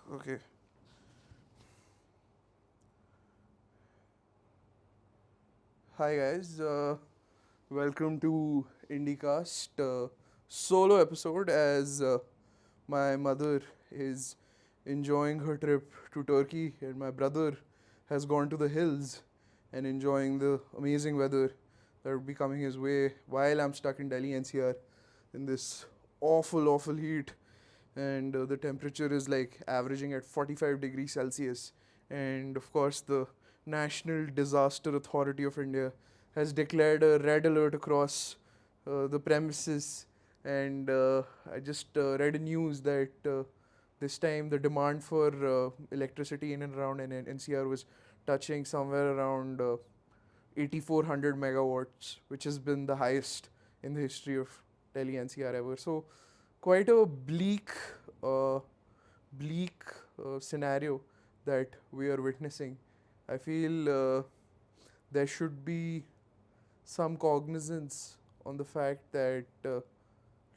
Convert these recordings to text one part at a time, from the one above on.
Okay. Hi guys. Welcome to IndieCast solo episode as my mother is enjoying her trip to Turkey and my brother has gone to the hills and enjoying the amazing weather that will be coming his way while I'm stuck in Delhi NCR in this awful heat, and the temperature is like averaging at 45 degrees Celsius. And of course, the National Disaster Authority of India has declared a red alert across the premises. And I just read a news that this time the demand for electricity in and around NCR was touching somewhere around 8400 megawatts, which has been the highest in the history of Delhi NCR ever. So quite a uh, bleak scenario that we are witnessing. I feel there should be some cognizance on the fact that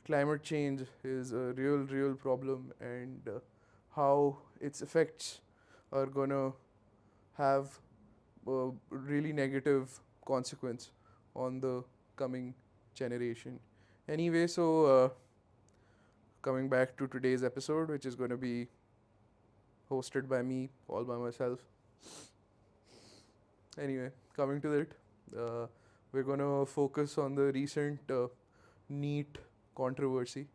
climate change is a real problem, and how its effects are gonna have a really negative consequence on the coming generation. Anyway, so coming back to today's episode, which is going to be hosted by me all by myself. Anyway, coming to it, uh, we're going to focus on the recent NEET controversy,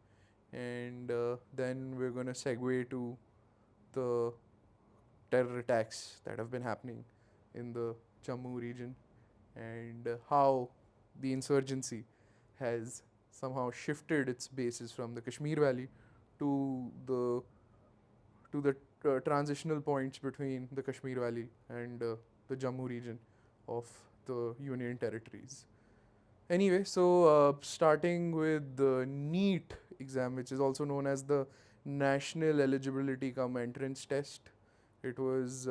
and then we're going to segue to the terror attacks that have been happening in the Jammu region, and how the insurgency has somehow shifted its bases from the Kashmir Valley to the transitional points between the Kashmir Valley and the Jammu region of the Union territories. Anyway, so starting with the NEET exam, which is also known as the National Eligibility Cum Entrance Test, it was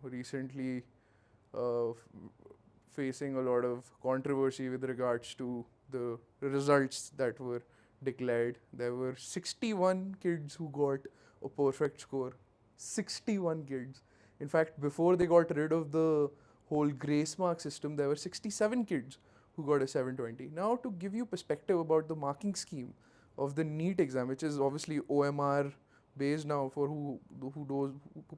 recently facing a lot of controversy with regards to the results that were declared. There were 61 kids who got a perfect score. 61 kids. In fact, before they got rid of the whole grace mark system, there were 67 kids who got a 720. Now, to give you perspective about the marking scheme of the NEET exam, which is obviously OMR based now, for who knows,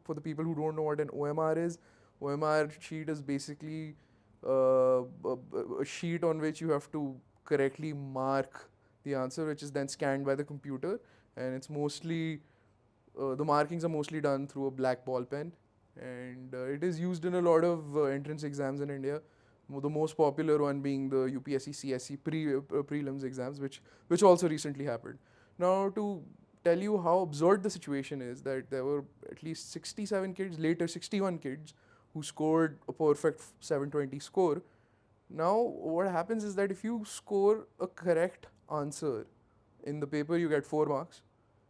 for the people who don't know what an OMR is. OMR sheet is basically a sheet on which you have to correctly mark the answer, which is then scanned by the computer, and it's mostly the markings are mostly done through a black ball pen, and it is used in a lot of entrance exams in India. The most popular one being the UPSC CSE prelims exams, which also recently happened. Now, to tell you how absurd the situation is, that there were at least 67 kids, later 61 kids, who scored a perfect 720 score. Now, what happens is that if you score a correct answer in the paper, you get 4 marks,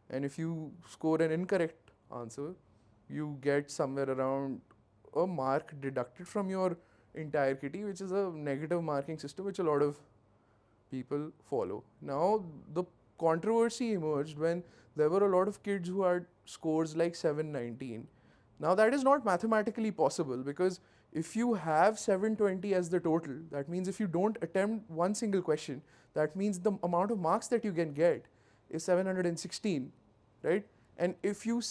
and if you score an incorrect answer, you get somewhere around a mark deducted from your entire kitty, which is a negative marking system which a lot of people follow. Now, the controversy emerged when there were a lot of kids who had scores like 719. Now, that is not mathematically possible, because if you have 720 as the total, that means if you don't attempt one single question, that means the amount of marks that you can get is 716, right? And if you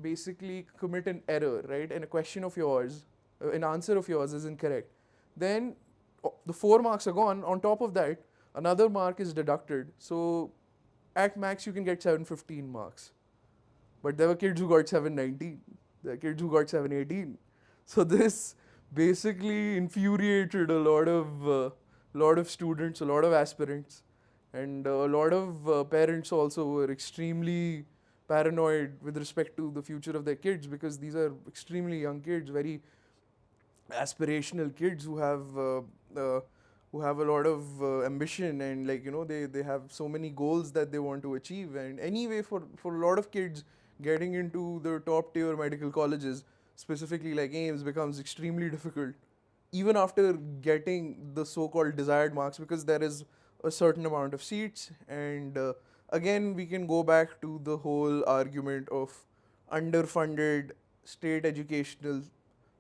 basically commit an error, right, and a question of yours, an answer of yours is incorrect, then the 4 marks are gone. On top of that, another mark is deducted. So at max, you can get 715 marks. But there were kids who got 719. There are kids who got 718. So this basically infuriated a lot of students, a lot of aspirants, and a lot of parents also were extremely paranoid with respect to the future of their kids, because these are extremely young kids, very aspirational kids uh, who have a lot of ambition, and like they have so many goals that they want to achieve. And anyway, for a lot of kids, getting into the top tier medical colleges, specifically like AIMS, becomes extremely difficult even after getting the so-called desired marks, because there is a certain amount of seats, and again we can go back to the whole argument of underfunded state educational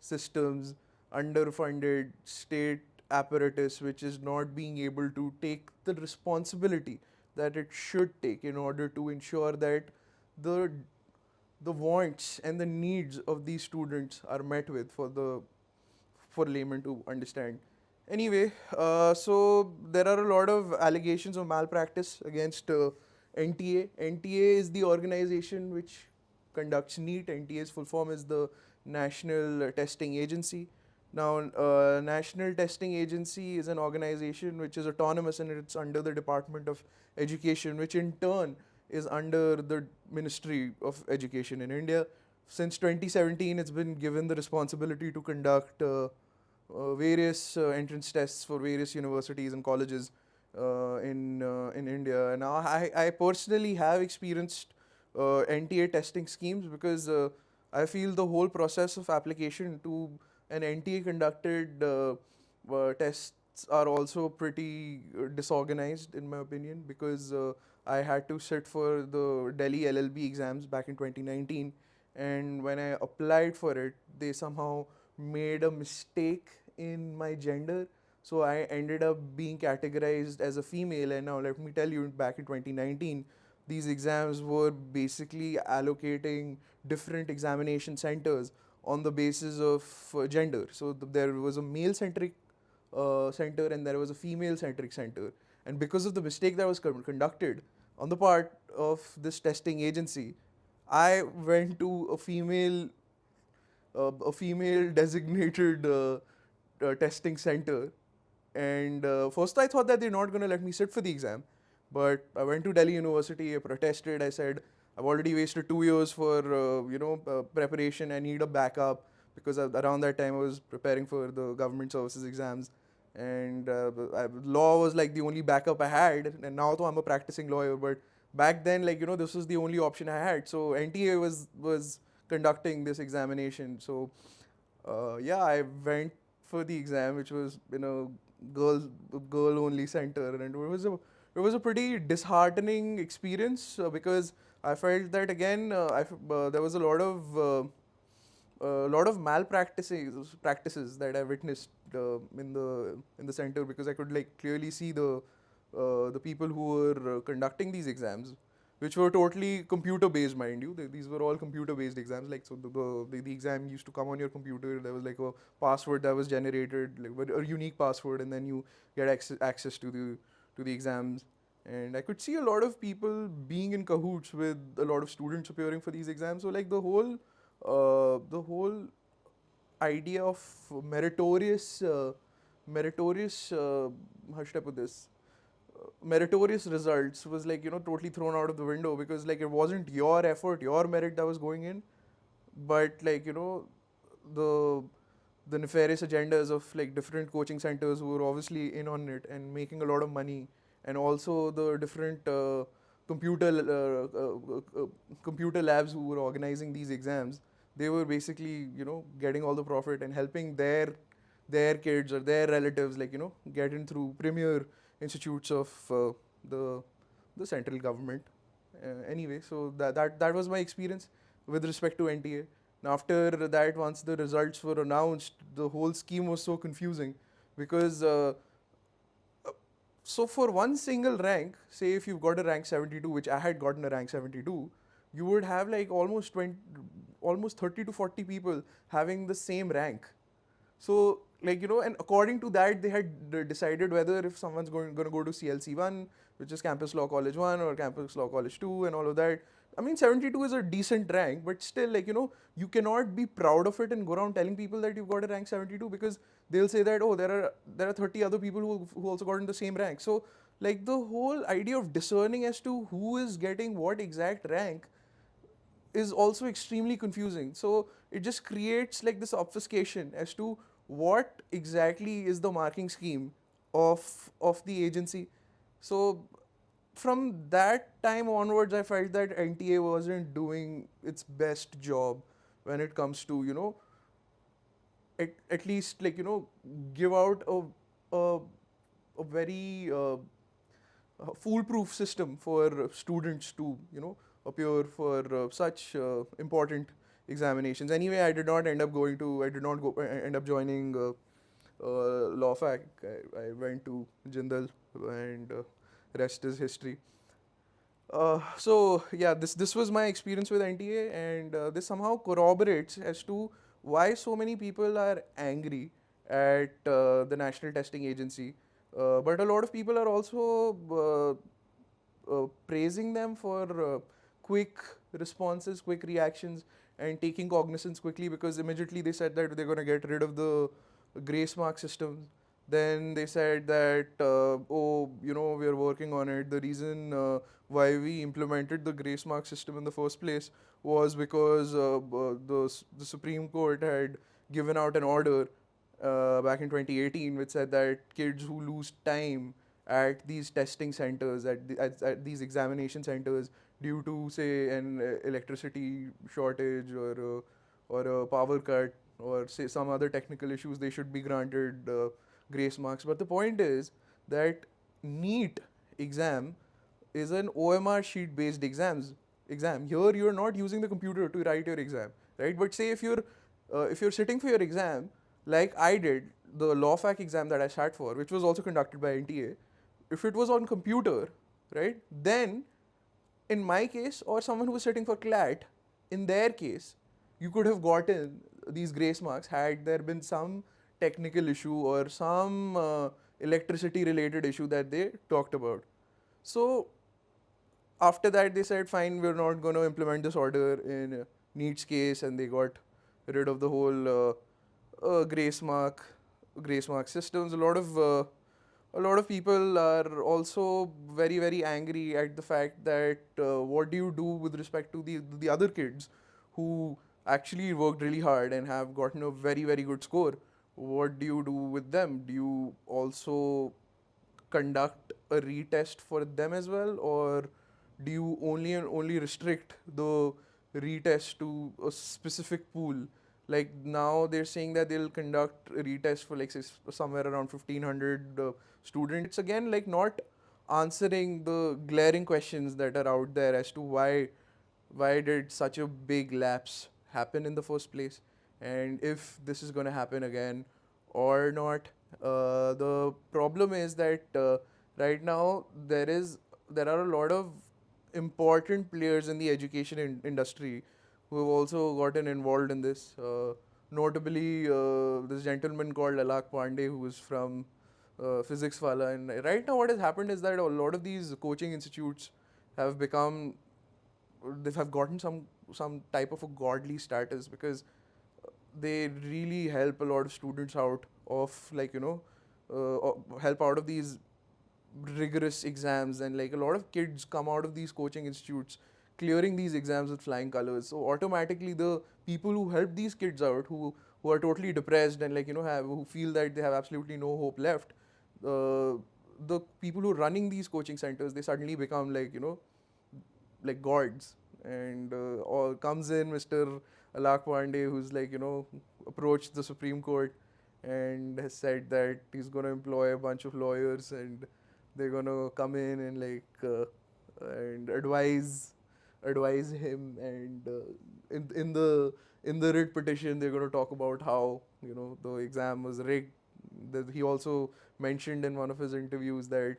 systems, underfunded state apparatus, which is not being able to take the responsibility that it should take in order to ensure that the the wants and the needs of these students are met with for laymen to understand. Anyway, so there are a lot of allegations of malpractice against NTA. NTA is the organization which conducts NEET. NTA's full form is the National Testing Agency. Now, National Testing Agency is an organization which is autonomous and it's under the Department of Education, which in turn is under the Ministry of Education in India. Since 2017, it's been given the responsibility to conduct various entrance tests for various universities and colleges in India. And now I personally have experienced NTA testing schemes because I feel the whole process of application to an NTA conducted tests are also pretty disorganized in my opinion because I had to sit for the Delhi LLB exams back in 2019, and when I applied for it, they somehow made a mistake in my gender. So I ended up being categorized as a female. And now, let me tell you, back in 2019, these exams were basically allocating different examination centers on the basis of gender. So there was a male centric center and there was a female centric center. And because of the mistake that was conducted on the part of this testing agency, I went to a female designated testing center. And first, I thought that they're not going to let me sit for the exam. But I went to Delhi University, I protested. I said, I've already wasted 2 years for preparation. I need a backup because around that time I was preparing for the government services exams, and law was like the only backup I had. And now, though I'm a practicing lawyer, but back then, like this was the only option I had. So NTA was conducting this examination. So yeah, I went for the exam, which was girl girl only center, and it was a pretty disheartening experience because I felt that again there was a lot of malpractices that I witnessed in the center, because I could like clearly see the people who were conducting these exams, which were totally computer based, mind you. These were all computer based exams. Like, so the exam used to come on your computer. There was like a password that was generated, like a unique password, and then you get access to the exams. And I could see a lot of people being in cahoots with a lot of students appearing for these exams. So like the whole idea of meritorious meritorious how should I put this meritorious results was like totally thrown out of the window, because like it wasn't your effort, your merit that was going in, but like the the nefarious agendas of like different coaching centers who were obviously in on it and making a lot of money, and also the different computer computer labs who were organizing these exams. They were basically getting all the profit and helping their kids or their relatives like get in through premier institutes of the the central government. Anyway, so that was my experience with respect to NTA. And after that, once the results were announced, the whole scheme was so confusing because so for one single rank, say if you've got a rank 72, which I had gotten a rank 72, you would have like almost 30 to 40 people having the same rank. So like and according to that, they had decided whether if someone's going to go to CLC 1, which is Campus Law College 1, or Campus Law College 2, and all of that. I mean, 72 is a decent rank, but still, like you cannot be proud of it and go around telling people that you've got a rank 72, because they'll say that, oh, there are 30 other people who also got in the same rank. So like the whole idea of discerning as to who is getting what exact rank is also extremely confusing. So it just creates like this obfuscation as to what exactly is the marking scheme of the agency. So from that time onwards, I felt that NTA wasn't doing its best job when it comes to at least like give out a very foolproof system for students to, appear for such important examinations. Anyway, I did not go, end up joining law fac. I went to Jindal, and rest is history. So yeah, this was my experience with NTA, and this somehow corroborates as to why so many people are angry at the National Testing Agency. But a lot of people are also praising them for quick responses, quick reactions, and taking cognizance quickly, because immediately they said that they're going to get rid of the grace mark system. Then they said that, oh, we are working on it. The reason why we implemented the grace mark system in the first place was because the Supreme Court had given out an order back in 2018, which said that kids who lose time at these testing centers, at these examination centers, due to, say, an electricity shortage, or a power cut, or say some other technical issues, they should be granted grace marks. But the point is that NEET exam is an OMR sheet based exam. Here you are not using the computer to write your exam, right? But say if you're sitting for your exam, like I did, the law fac exam that I sat for, which was also conducted by NTA, if it was on computer, right, then in my case, or someone who was sitting for CLAT, in their case, you could have gotten these grace marks had there been some technical issue or some electricity related issue that they talked about. So after that, they said, fine, we're not going to implement this order in NEET's case, and they got rid of the whole grace mark systems. A lot of people are also very very angry at the fact that what do you do with respect to the other kids who actually worked really hard and have gotten a very very good score. What do you do with them? Do you also conduct a retest for them as well, or do you only and only restrict the retest to a specific pool? Like now they're saying that they'll conduct a retest for like somewhere around 1500 students. It's again like not answering the glaring questions that are out there as to why did such a big lapse happen in the first place, and if this is going to happen again or not. The problem is that right now there are a lot of important players in the education industry who have also gotten involved in this. Notably, this gentleman called Alak Pandey, who is from Physics Wala. And right now, what has happened is that a lot of these coaching institutes have become, they have gotten some type of a godly status, because they really help a lot of students out of, like, help out of these rigorous exams, and like a lot of kids come out of these coaching institutes clearing these exams with flying colors. So automatically the people who help these kids out, who are totally depressed and, like, who feel that they have absolutely no hope left, uh, the people who are running these coaching centers, they suddenly become, like, like gods. And all comes in Mr. Alak Pandey, who's, like, approached the Supreme Court and has said that he's going to employ a bunch of lawyers, and they're going to come in and, like, and advise him. And in the writ petition, they're going to talk about how, the exam was rigged. That he also mentioned in one of his interviews that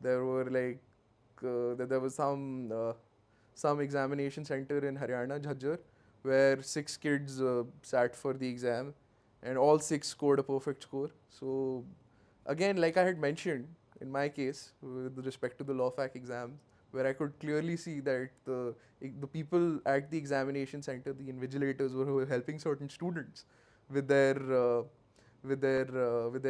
there were, like, that there was some examination center in Haryana, Jhajjar, where 6 kids sat for the exam, and all 6 scored a perfect score. So, again, like I had mentioned in my case with respect to the law fac exams, where I could clearly see that the people at the examination center, the invigilators, were helping certain students with their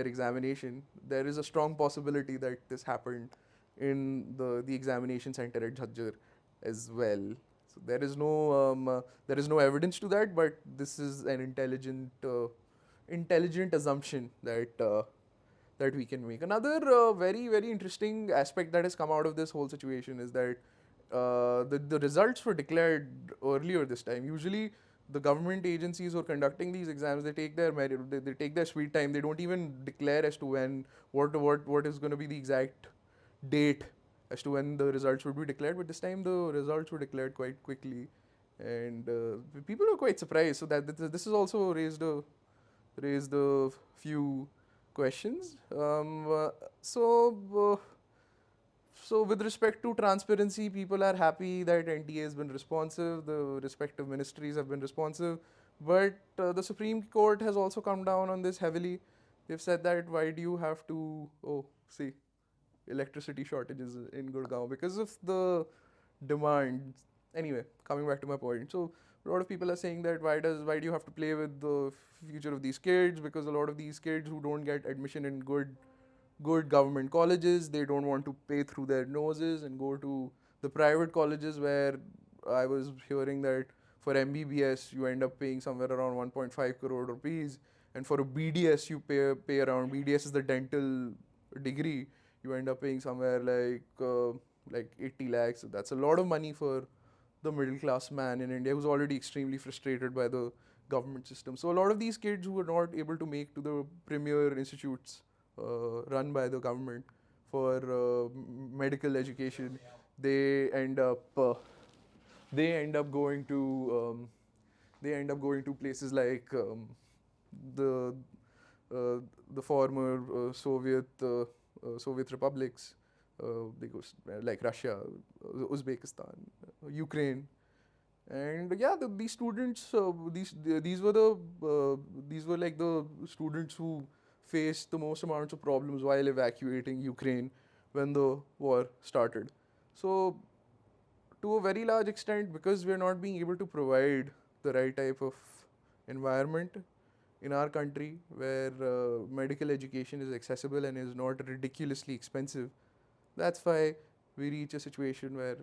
examination. There is a strong possibility that this happened in the examination center at Jhajjar as well. So there is no evidence to that, but this is an intelligent assumption that we can make. Another very very interesting aspect that has come out of this whole situation is that the results were declared earlier this time. Usually, the government agencies who are conducting these exams, they take their they take their sweet time. They don't even declare as to when what is going to be the exact date as to when the results would be declared. But this time the results were declared quite quickly, and people were quite surprised. So this has also raised a few questions. So with respect to transparency, people are happy that NTA has been responsive, the respective ministries have been responsive, but the Supreme Court has also come down on this heavily. They've said that why do you have to, oh, see, electricity shortages in Gurgaon because of the demand. Anyway, coming back to my point. So a lot of people are saying that why do you have to play with the future of these kids, because a lot of these kids who don't get admission in good government colleges, they don't want to pay through their noses and go to the private colleges, where I was hearing that for MBBS you end up paying somewhere around 1.5 crore rupees, and for a BDS you pay around, BDS is the dental degree, you end up paying somewhere like 80 lakhs. So that's a lot of money for the middle class man in India who's already extremely frustrated by the government system. So a lot of these kids who are not able to make to the premier institutes run by the government for medical education, they end up uh, they end up going to places like the uh, the former Soviet republics. They go like Russia, Uzbekistan, Ukraine, and yeah, these students, these were like the students who faced the most amounts of problems while evacuating Ukraine when the war started. So to a very large extent, because we are not being able to provide the right type of environment in our country where medical education is accessible and is not ridiculously expensive, that's why we reach a situation where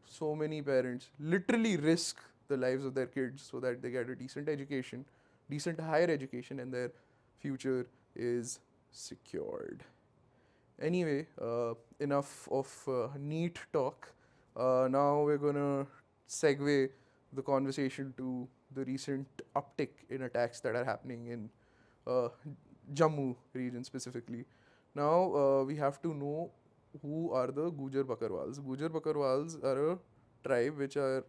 so many parents literally risk the lives of their kids so that they get a decent education, decent higher education, and their future is secured. Anyway, enough of neat talk. Now we're gonna segue the conversation to the recent uptick in attacks that are happening in uh, Jammu region specifically. Now we have to know who are the Gujar Bakarwals. Gujar Bakarwals are a tribe which are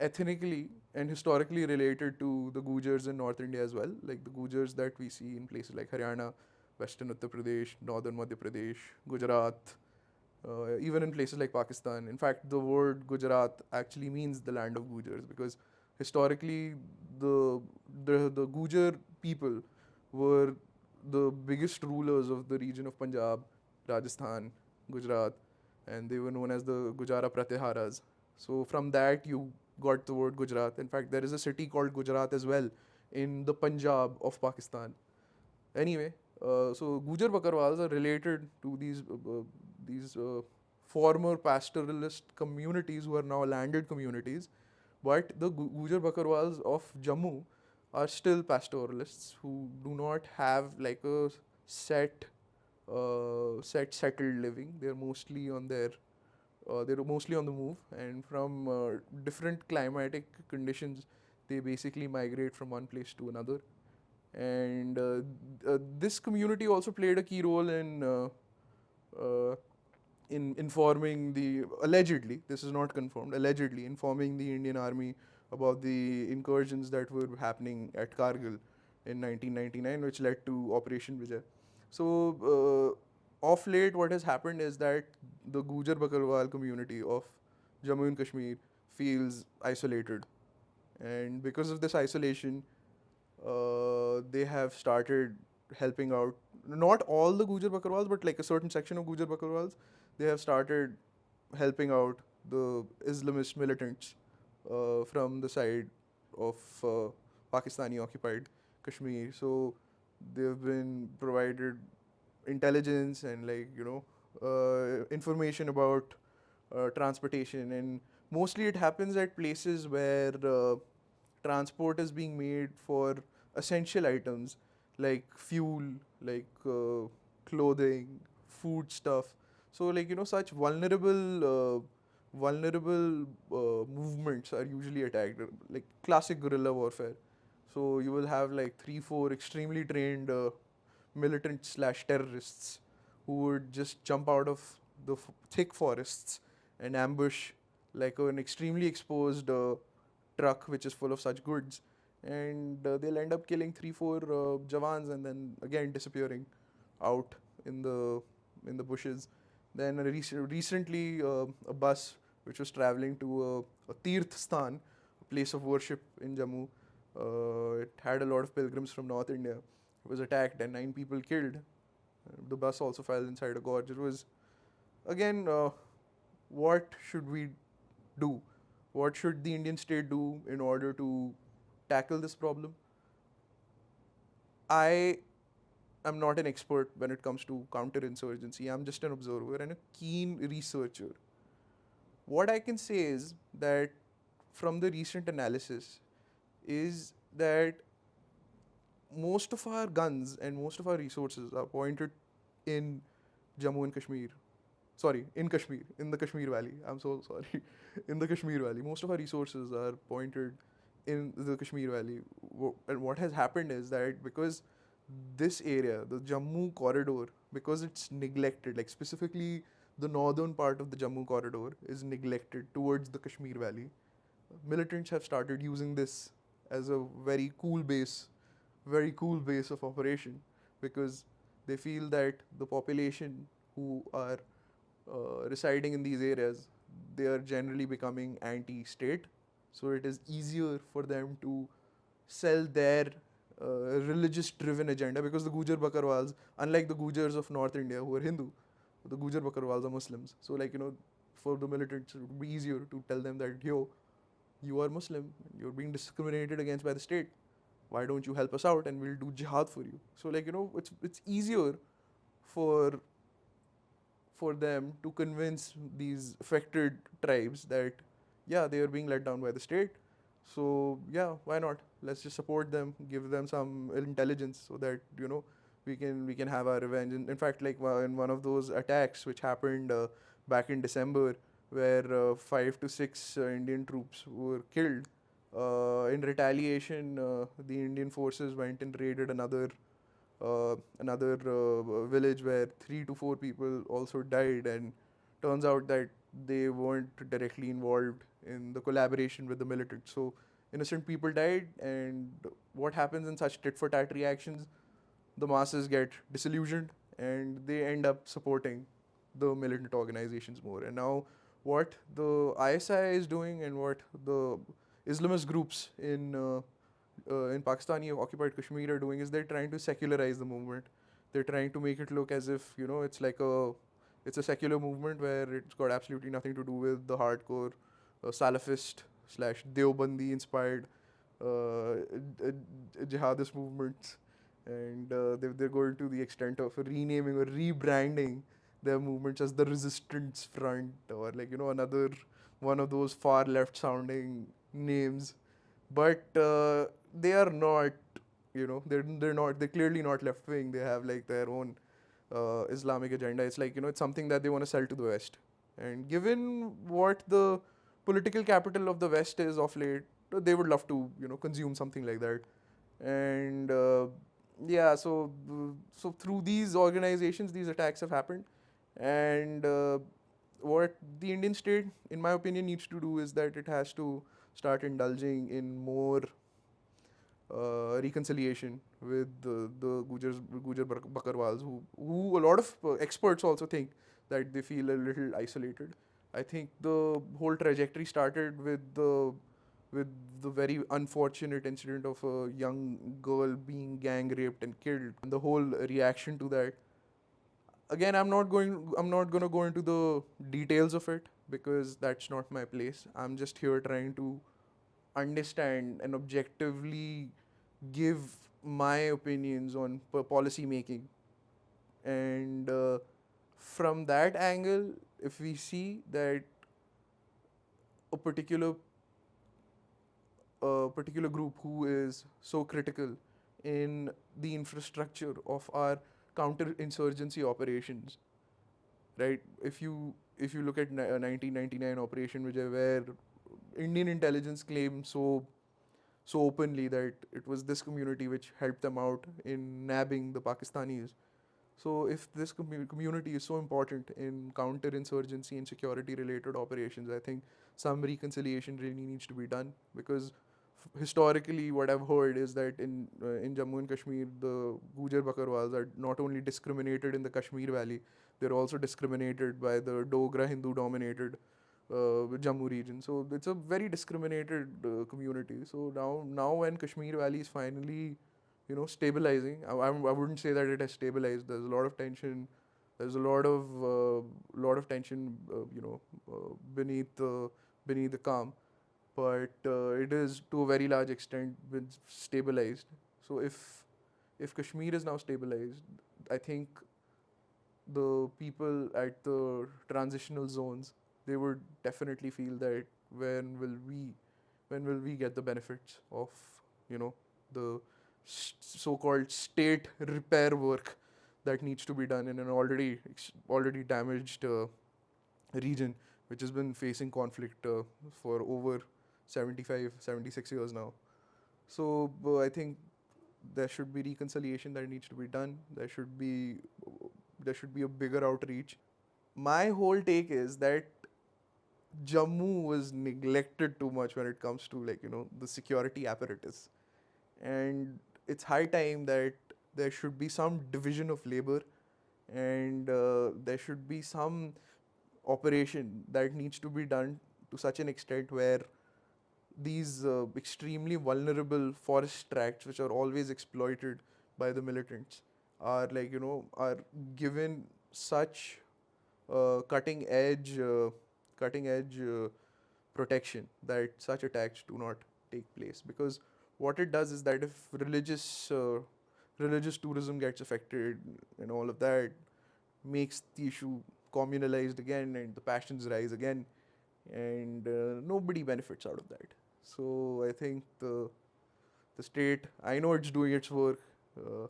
ethnically and historically related to the Gujars in North India as well, like the Gujars that we see in places like Haryana, Western Uttar Pradesh, Northern Madhya Pradesh, Gujarat, even in places like Pakistan. In fact, the word Gujarat actually means the land of Gujars, because historically the the Gujar people were the biggest rulers of the region of Punjab, Rajasthan, Gujarat, and they were known as the Gujara Pratiharas. So from that you got the word Gujarat. In fact, there is a city called Gujarat as well in the Punjab of Pakistan. Anyway, so Gujar Bakarwals are related to these former pastoralist communities who are now landed communities, but the Gujar Bakarwals of Jammu are still pastoralists who do not have like a set settled living. They're mostly on the move, and from different climatic conditions, they basically migrate from one place to another. And this community also played a key role uh, in informing the, allegedly, this is not confirmed, allegedly informing the Indian army about the incursions that were happening at Kargil in 1999, which led to Operation Vijay. So, of late, what has happened is that the Gujar Bakarwal community of Jammu and Kashmir feels isolated. And because of this isolation, they have started helping out not all the Gujar Bakarwals, but like a certain section of Gujar Bakarwals. They have started helping out the Islamist militants from the side of Pakistani occupied Kashmir. So they've been provided intelligence and information about transportation, and mostly it happens at places where transport is being made for essential items like fuel, like clothing, food stuff. So such vulnerable movements are usually attacked, like classic guerrilla warfare. So you will have like 3 4 extremely trained militant slash terrorists who would just jump out of the thick forests and ambush like an extremely exposed truck which is full of such goods, and they'll end up killing 3 4 jawans and then again disappearing out in the bushes. Then recently a bus which was traveling to a Tirth Sthan, a place of worship in Jammu. It had a lot of pilgrims from North India. It was attacked and 9 people killed. The bus also fell inside a gorge. It was again, what should we do? What should the Indian state do in order to tackle this problem? I am not an expert when it comes to counterinsurgency. I'm just an observer and a keen researcher. What I can say is that from the recent analysis is that most of our guns and most of our resources are pointed in Jammu and Kashmir. Sorry, in Kashmir, in the Kashmir Valley. I'm so sorry. In the Kashmir Valley. Most of our resources are pointed in the Kashmir Valley. And what has happened is that because this area, the Jammu corridor, because it's neglected, like specifically the northern part of the Jammu corridor is neglected towards the Kashmir Valley, militants have started using this as a very cool base of operation, because they feel that the population who are residing in these areas, they are generally becoming anti-state. So it is easier for them to sell their religious-driven agenda, because the Gujar Bakarwals, unlike the Gujars of North India who are Hindu, the Gujar Bakarwals are Muslims. So like for the militants, it would be easier to tell them that you are Muslim, you're being discriminated against by the state. Why don't you help us out and we'll do jihad for you? So like it's easier for them to convince these affected tribes that yeah, they are being let down by the state. So yeah, why not? Let's just support them, give them some intelligence so that we can have our revenge. In fact, like in one of those attacks which happened back in December, where 5 to 6 Indian troops were killed. In retaliation, the Indian forces went and raided another village where 3 to 4 people also died, and turns out that they weren't directly involved in the collaboration with the militant. So innocent people died, and what happens in such tit for tat reactions? The masses get disillusioned and they end up supporting the militant organizations more. And now, what the ISI is doing and what the Islamist groups in Pakistani occupied Kashmir are doing is they're trying to secularize the movement. They're trying to make it look as if it's a secular movement where it's got absolutely nothing to do with the hardcore Salafist slash Deobandi inspired jihadist movements, and they're going to the extent of renaming or rebranding their movements as the Resistance Front, or another one of those far left sounding names. But they are not, they're clearly not left wing. They have like their own Islamic agenda. It's like it's something that they want to sell to the West. And given what the political capital of the West is of late, they would love to consume something like that. And yeah, so through these organizations, these attacks have happened. And what the Indian state, in my opinion, needs to do is that it has to start indulging in more reconciliation with the Gujar Bakarwals, who a lot of experts also think that they feel a little isolated. I think the whole trajectory started with the very unfortunate incident of a young girl being gang raped and killed, and the whole reaction to that. Again, I'm not going to go into the details of it because that's not my place. I'm just here trying to understand and objectively give my opinions on policy making. And from that angle, if we see that a particular group who is so critical in the infrastructure of our counterinsurgency operations, right? If you look at 1999 Operation Vijay, where Indian intelligence claimed so openly that it was this community which helped them out in nabbing the Pakistanis. So if this community is so important in counterinsurgency and security related operations, I think some reconciliation really needs to be done, because historically what I've heard is that in Jammu and Kashmir, the Gujar Bakarwals are not only discriminated in the Kashmir Valley, they're also discriminated by the Dogra Hindu dominated Jammu region. So it's a very discriminated community. So now when Kashmir Valley is finally, stabilizing, I wouldn't say that it has stabilized. There's a lot of tension. There's a lot of tension, beneath the calm, but it is to a very large extent been stabilized. So if Kashmir is now stabilized, I think the people at the transitional zones, they would definitely feel that when will we when will we get the benefits of, the so-called state repair work that needs to be done in an already damaged region, which has been facing conflict for over 75, 76 years now. So I think there should be reconciliation that needs to be done. There should be a bigger outreach. My whole take is that Jammu was neglected too much when it comes to, like, the security apparatus, and it's high time that there should be some division of labor, and there should be some operation that needs to be done to such an extent where these extremely vulnerable forest tracts, which are always exploited by the militants, are, like, are given such cutting edge protection that such attacks do not take place. Because what it does is that if religious tourism gets affected and all of that, makes the issue communalized again and the passions rise again, and nobody benefits out of that. So I think the state, I know it's doing its work, uh,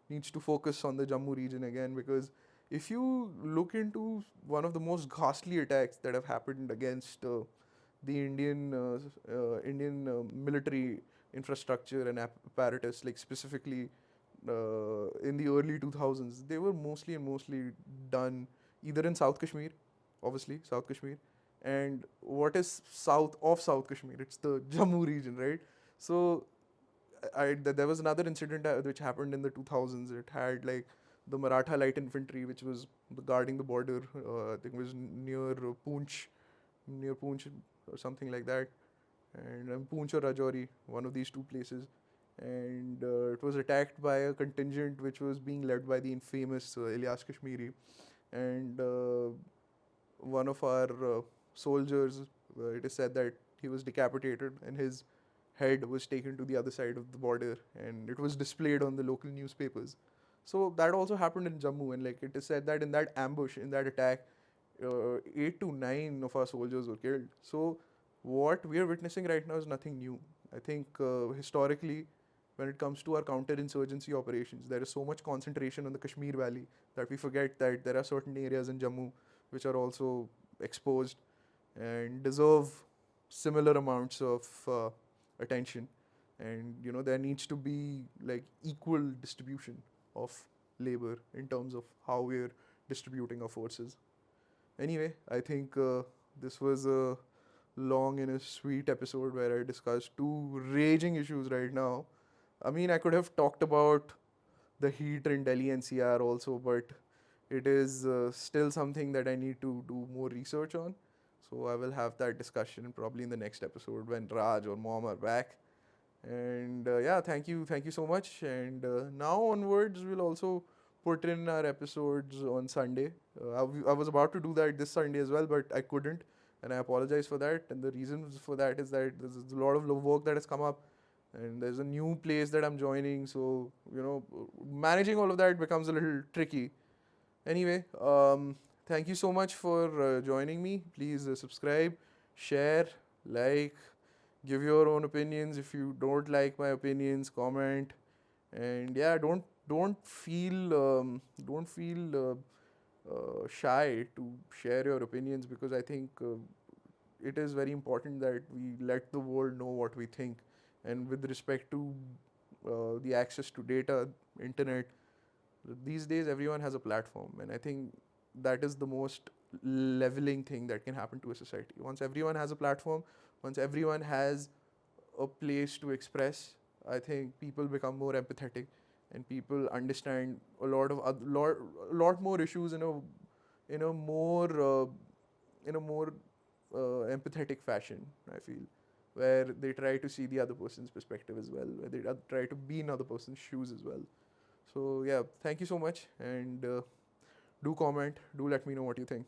needs to focus on the Jammu region again, because if you look into one of the most ghastly attacks that have happened against the Indian military infrastructure and apparatus, like specifically in the early 2000s, they were mostly done either in South Kashmir, obviously South Kashmir, and what is south of South Kashmir? It's the Jammu region, right? So there was another incident which happened in the 2000s. It had, like, the Maratha light infantry, which was guarding the border. I think it was near Poonch or something like that, and Poonch or Rajouri, one of these two places. And it was attacked by a contingent which was being led by the infamous Ilyas Kashmiri, and one of our soldiers, it is said that he was decapitated and his head was taken to the other side of the border and it was displayed on the local newspapers. So that also happened in Jammu, and, like, it is said that in that ambush, in that attack, 8 to 9 of our soldiers were killed. So what we are witnessing right now is nothing new. I think historically, when it comes to our counterinsurgency operations, there is so much concentration on the Kashmir Valley that we forget that there are certain areas in Jammu which are also exposed and deserve similar amounts of attention. And there needs to be, like, equal distribution of labor in terms of how we're distributing our forces. Anyway, I think this was a long and a sweet episode where I discussed two raging issues right now. I mean, I could have talked about the heat in Delhi NCR also, but it is still something that I need to do more research on. So I will have that discussion probably in the next episode when Raj or Mom are back. And yeah, thank you so much. And now onwards, we'll also put in our episodes on Sunday. I was about to do that this Sunday as well, but I couldn't, and I apologize for that. And the reason for that is that there's a lot of work that has come up, and there's a new place that I'm joining. So managing all of that becomes a little tricky. Anyway, thank you so much for joining me. Please subscribe, share, like, give your own opinions. If you don't like my opinions, comment. And yeah, don't feel shy to share your opinions, because I think it is very important that we let the world know what we think. And with respect to the access to data, internet, These days, everyone has a platform, and I think that is the most leveling thing that can happen to a society. Once everyone has a platform, once everyone has a place to express, I think people become more empathetic, and people understand a lot more issues in a more in a more empathetic fashion. I feel, where they try to see the other person's perspective as well, where they try to be in other person's shoes as well. So yeah, thank you so much, and do comment, do let me know what you think.